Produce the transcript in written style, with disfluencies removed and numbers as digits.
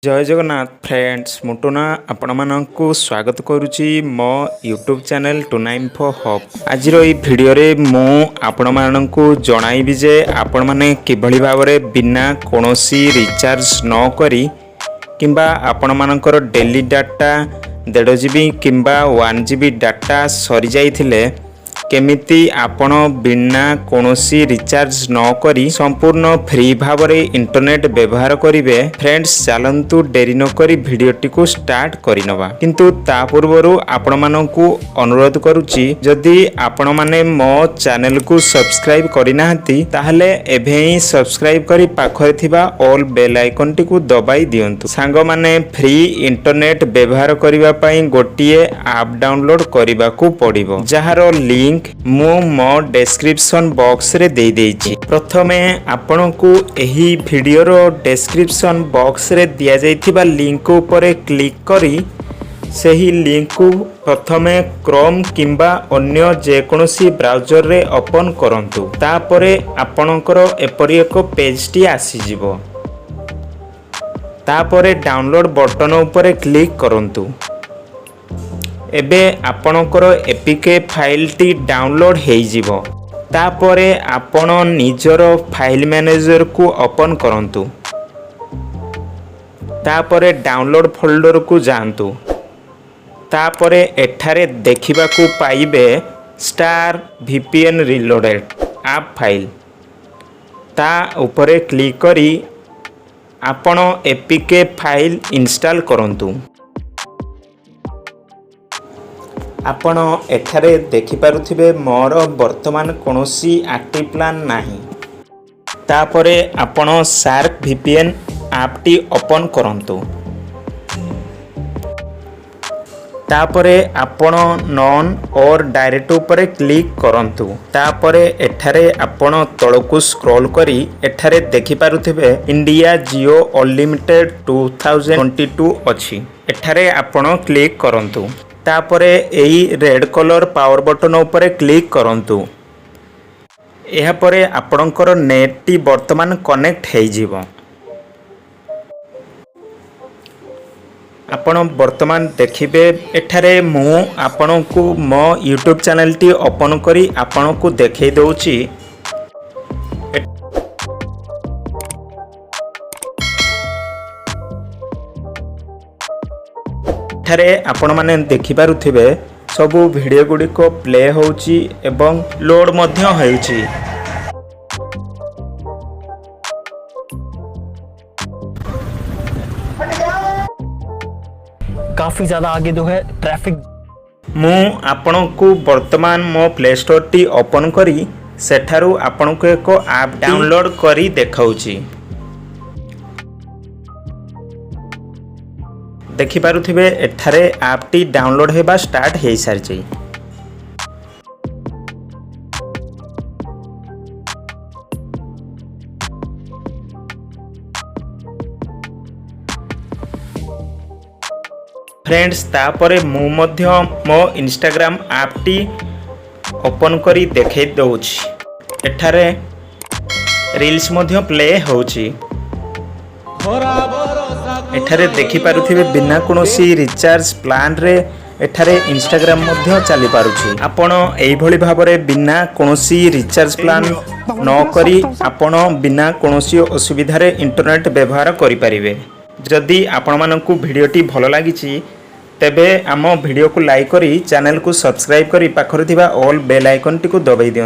जय जगन्नाथ फ्रेंड्स मुटुना आपण मानकु स्वागत करुच्ची मो YouTube channel tuna info hub. आज भिडियो रे मु आपण मानकु जणाइबी जे आपण माने किभली भाबरे बिना कोनोसी रिचार्ज न करी किंबा आपण मानकर डेली डाटा 1.5 GB किंबा 1 GB डाटा सरी जाइथिले केमिति आपण बिना कोनोसी रिचार्ज न करी संपूर्ण फ्री भाबरे इंटरनेट व्यवहार करिवे। फ्रेंड्स चलंतु डेरी न करी भिडियोटी को स्टार्ट करिनवा, किंतु ता पूर्वरु आपण मानकु अनुरोध करूची जदि आपण माने मो चैनल को सब्सक्राइब करिनाहंती ताहले एभे ही सब्सक्राइब करी पाखरे थिबा ऑल बेल आइकन टी को दबाई दियंतु। सांग माने फ्री इंटरनेट व्यवहार करिवा पई गोटिए ऐप डाउनलोड करिबा को पड़िबो, जहारो लिंक मु मो डिस्क्रिप्शन बॉक्स रे दे देछि। प्रथमे आपनकु एही वीडियो रो डिस्क्रिप्शन बॉक्स रे दिया जाइथिबा लिंक ऊपर क्लिक करी सही लिंक को प्रथमे क्रोम किंबा अन्य जेकोसी ब्राउजर रे ओपन करंतु। तापरे आपनकर एपरि एक पेज टी आसी जिवो। तापरे डाउनलोड बटन ऊपर क्लिक करंतु। एबे आपनकर एपीके फाइल टी डाउनलोड हेई जिवो। तापरे आपण निजर फाइल मैनेजर को ओपन करंतु। तापरे डाउनलोड फोल्डर को जांतु। तापरे एठारे देखिबा को पाइबे star VPN reloaded app file. ता ऊपर क्लिक करी आपण एपीके फाइल इंस्टॉल करंतु। आपण एठारे देखि पारुथिबे मोर वर्तमान कोनोसी एक्टिव प्लान नाही। तापरे आपण shark VPN app T open करंतु। तापरे आपण नॉन और डायरेक्ट ऊपर क्लिक करंतु। तापरे एठारे आपण तळकु स्क्रॉल करी एठारे देखि पारुथिबे इंडिया जियो अनलिमिटेड 2022 अछि। एठारे आपण क्लिक करंतु। तापरे एई रेड कलर पावर बटन ऊपर क्लिक करंतु। एहा परे आपणकर नेट टी वर्तमान कनेक्ट हेई जिवो। आपण वर्तमान देखिबे एठारे मु आपणकु मो यूट्यूब चैनल टी ओपन करी आपणकु देखै दउची। एठारे आपण माने देखि पारुथिबे सबु वीडियो गुडी को प्ले होउची एवं लोड मध्य होउची। काफी ज्यादा आगे जो है ट्रैफिक। मु आपणकु वर्तमान मो प्ले स्टोर टी ओपन करी सेठारु आपणकु एक ऐप डाउनलोड करी देखाउची। देखि पारुथिबे एठारे ऐप टी डाउनलोड हेबा स्टार्ट हेई सारची। फ्रेंड्स तापरे मु मध्य मो इंस्टाग्राम ऐप टी ओपन करी देखै दउछि। एठारे रील्स मध्य प्ले होउछि। एठारे देखि पारुथिबे बिना कोनोसी रिचार्ज प्लान रे एठारे इंस्टाग्राम मध्य चली पारुछि। आपण एई भली भाबरे बिना कोनोसी रिचार्ज प्लान न करी आपण बिना कोनोसी असुविधा रे इंटरनेट व्यवहार करि परिबे। जदि आपण मानकु भिडियोटी भलो लागिछि तेबे आम भिडियो को लाइक करी चैनल को सब्सक्राइब करी पाखरे थिबा ऑल बेल आइकन टी को दबाई दियंतु।